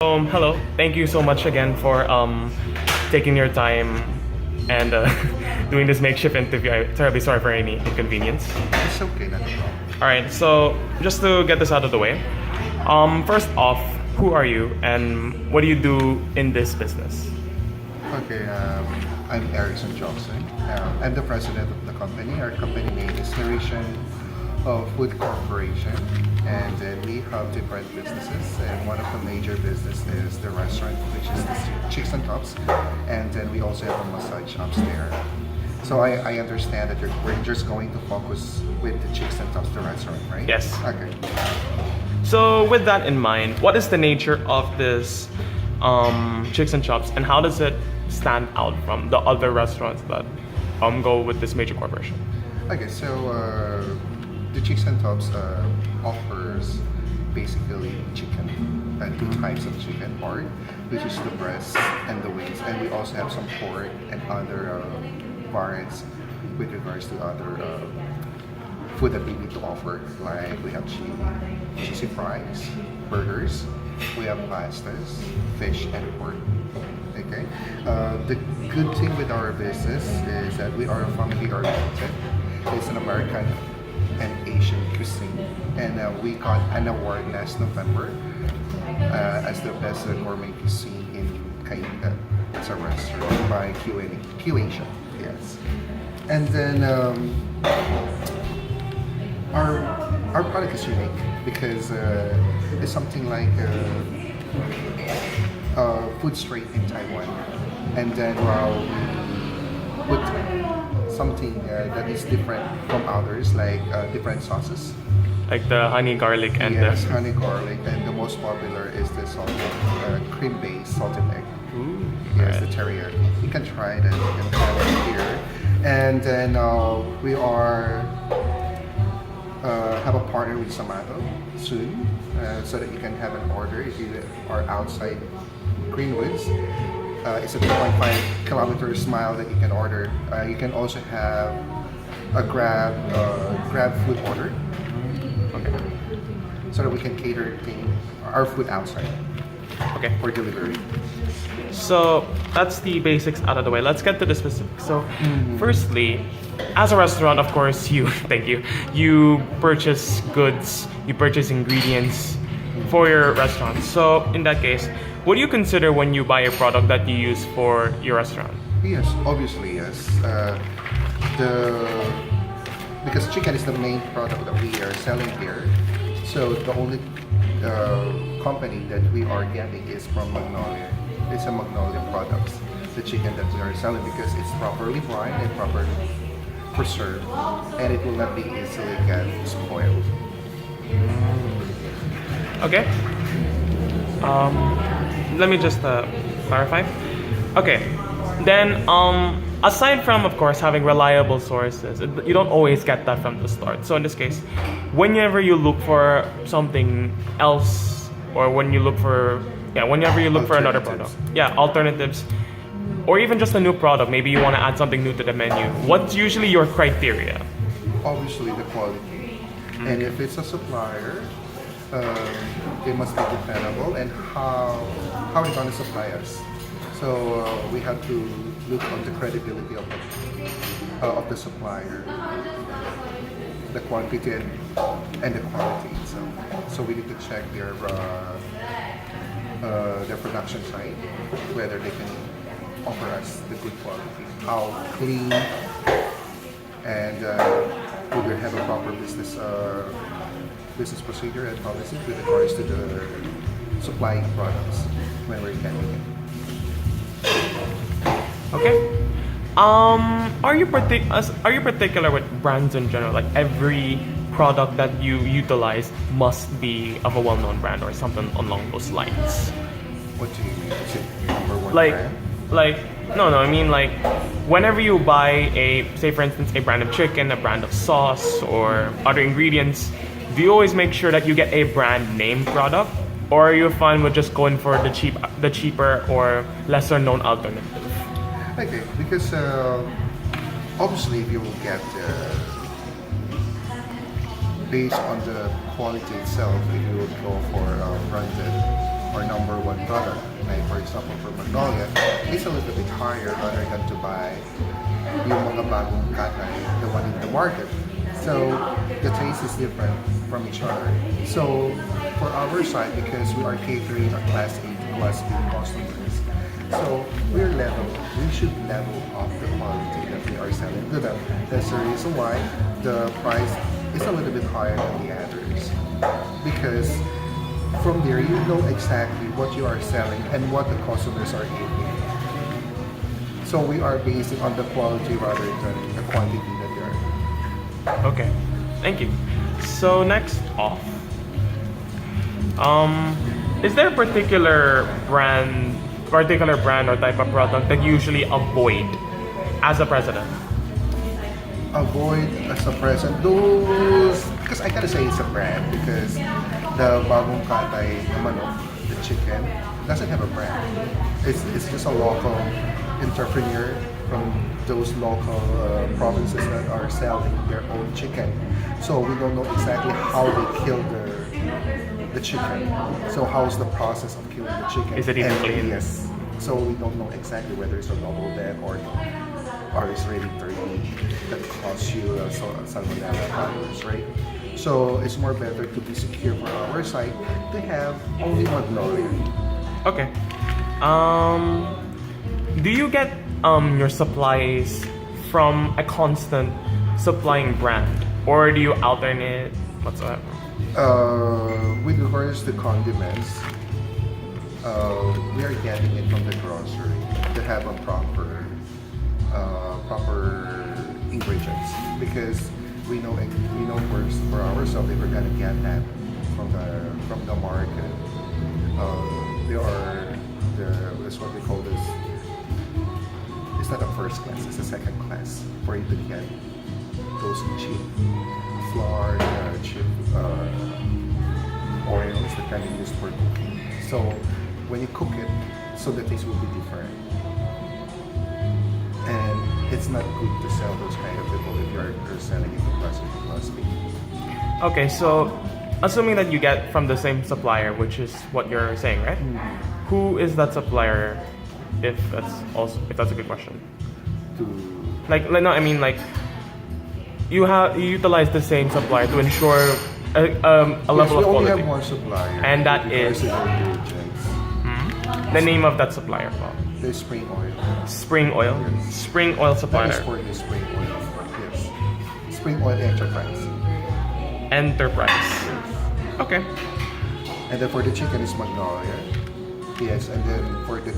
Hello. Thank you so much again for taking your time and doing this makeshift interview. I'm terribly sorry for any inconvenience. It's okay, not at all. All right. So just to get this out of the way, first off, who are you and what do you do in this business? Okay, I'm Erickson Johnson. I'm the president of the company. Our company name is Narration Food Corporation, and we have different businesses. And one of the major business is the restaurant, which is the Chicks and Tops, and then we also have a massage upstairs. So I understand that we're just going to focus with the Chicks and Tops, the restaurant, right? Yes. Okay. So with that in mind, what is the nature of this Chicks and Chops, and how does it stand out from the other restaurants that go with this major corporation? Okay, so the Chicks and Tops offers basically chicken, two types of chicken part, which is the breast and the wings, and we also have some pork and other variants with regards to other food that we need to offer. Like we have cheesy fries, burgers, we have pastas, fish, and pork. Okay. The good thing with our business is that we are family oriented. It's an American and Asian cuisine, and we got an award last November as the best gourmet cuisine in Kainta. It's a restaurant by Q Asia. Yes, and then our product is unique because it's something like food street in Taiwan, and then we put something that is different from others, like different sauces. Like the honey garlic and Yes, the honey garlic, and the most popular is the salted cream-based salted egg. Ooh, Yes, alright. the teriyaki. You can try that. You can try it here, and then we have a partner with Samato soon, so that you can have an order if you are outside Greenwoods. It's a 2.5 kilometers mile that you can order. You can also have a grab food order. Okay. So that we can cater our food outside Okay. for delivery. So that's the basics out of the way. Let's get to the specifics. So, firstly, as a restaurant, of course, you thank you. You purchase goods, you purchase ingredients for your restaurant. So, in that case, what do you consider when you buy a product that you use for your restaurant? Yes, obviously yes. Because chicken is the main product that we are selling here. So the only company that we are getting is from Magnolia. It's a Magnolia products, the chicken that we are selling, because it's properly brined and properly preserved, and it will not be easily get spoiled. Okay. Let me just clarify. Okay. Then, aside from, of course, having reliable sources, you don't always get that from the start. So in this case, whenever you look for something else, or whenever you look for another product, alternatives, or even just a new product, maybe you want to add something new to the menu. What's usually your criteria? Obviously the quality, and if it's a supplier, they must be dependable, and how they're going to supply us. So we have to look on the credibility of the supplier, the quantity and the quality itself. So we need to check their production site, whether they can offer us the good quality, how clean, and would they have a proper business procedure and policy with regards to the supplying products when we're getting it. Okay. Are you particular with brands in general? Like every product that you utilize must be of a well-known brand or something along those lines? What do you mean? Is it number one Like, brand? no, I mean like, whenever you buy say for instance a brand of chicken, a brand of sauce, or other ingredients, do you always make sure that you get a brand name product, or are you fine with just going for the cheaper or lesser known alternative? Okay, because obviously if you will get based on the quality itself, if you would go for branded or number one product. Like for example, for Magnolia, it's a little bit higher rather than to buy yung mga bagong katay, the one in the market. So the taste is different from each other. So for our side, because we are catering a class A to class B customers, so we should level up the quality that we are selling to them. That's the reason why the price is a little bit higher than the others. Because from there, you know exactly what you are selling and what the customers are eating. So we are basing on the quality rather than the quantity that they are. Okay, thank you. So next off, is there a particular brand or type of product that you usually avoid as a president? Avoid as a present those, because I gotta say it's a brand because the bagong katay na manok, the chicken, doesn't have a brand. It's just a local entrepreneur from those local provinces that are selling their own chicken. So we don't know exactly how they kill the chicken. So how's the process of killing the chicken? Is it even clean? Yes. So we don't know exactly whether it's a double dead or it's really dirty that cause you salmonella virus, right? So it's more better to be secure for our side to have only Magnolia. Okay. Do you get your supplies from a constant supplying brand, or do you alternate whatsoever? With regards to condiments, we are getting it from the grocery to have a proper ingredients because we know first for ourselves if we're gonna get that from the market. They are that's what we call this. It's not a first class; it's a second class for you to get those cheap flour, cheap oils that can be used for cooking. So when you cook it, so the taste will be different. And it's not good to sell those kind of people if you're selling it to class A to class B. Okay, so assuming that you get from the same supplier, which is what you're saying, right? Mm-hmm. Who is that supplier? If that's a good question. No, I mean like you utilize the same supplier to ensure a level of we only quality. have one supplier. And that because is? of the ingredients. The name of that supplier, Paul. The spring oil. Spring Oil. Yes. Spring Oil That supplier. is for the spring oil. Yes. Spring oil enterprise. Enterprise. Okay. And then for the chicken is Magnolia. Yes, and then for the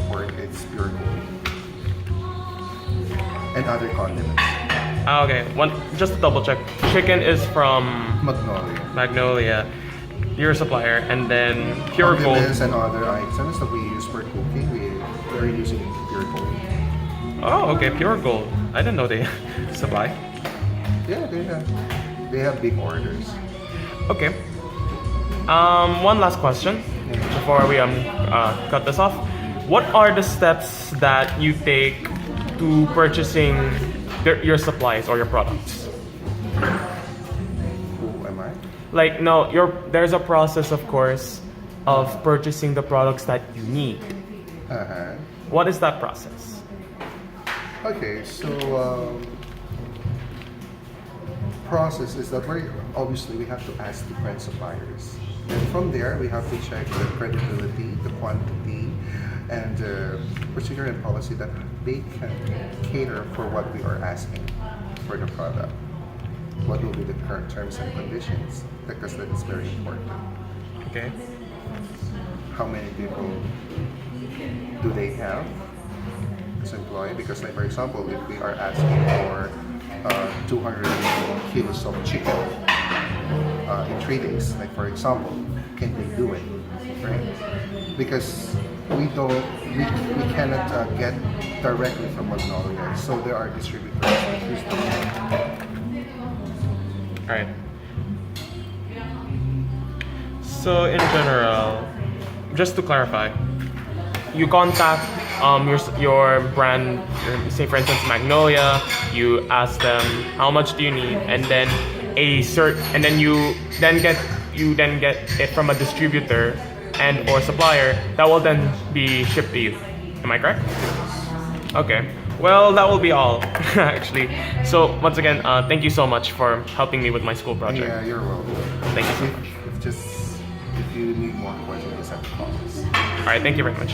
pork it's pure gold. And other condiments. Okay. Just to double check. Chicken is from Magnolia, your supplier, and then Pure Gold. Condiments and other items that we use for cooking, we are using pure gold. Oh, okay. Pure Gold. I didn't know they supply. Yeah, they have big orders. Okay. One last question before we cut this off. What are the steps that you take to purchasing your supplies or your products? Who am I? Like no, there's a process, of course, of purchasing the products that you need. Uh-huh. What is that process? Okay, so process is that obviously we have to ask different suppliers. And from there, we have to check the credibility, the quantity, and the procedure and policy that they can cater for what we are asking for the product. What will be the current terms and conditions? Because that is very important. Okay. How many people do they have as employee? Because like for example, if we are asking for 200 kilos of chicken in 3 days, like for example, can they do it, right? Because we cannot get directly from Magnolia, so there are distributors that use them. All right. So in general, just to clarify, you contact your brand, say for instance Magnolia. You ask them how much do you need, and then you then get it from a distributor and or supplier that will then be shipped to you. Am I correct? Okay. Well, that will be all, actually. So once again, thank you so much for helping me with my school project. Yeah, you're welcome. Thank you so much. If you need more questions, just have to call us. All right. Thank you very much.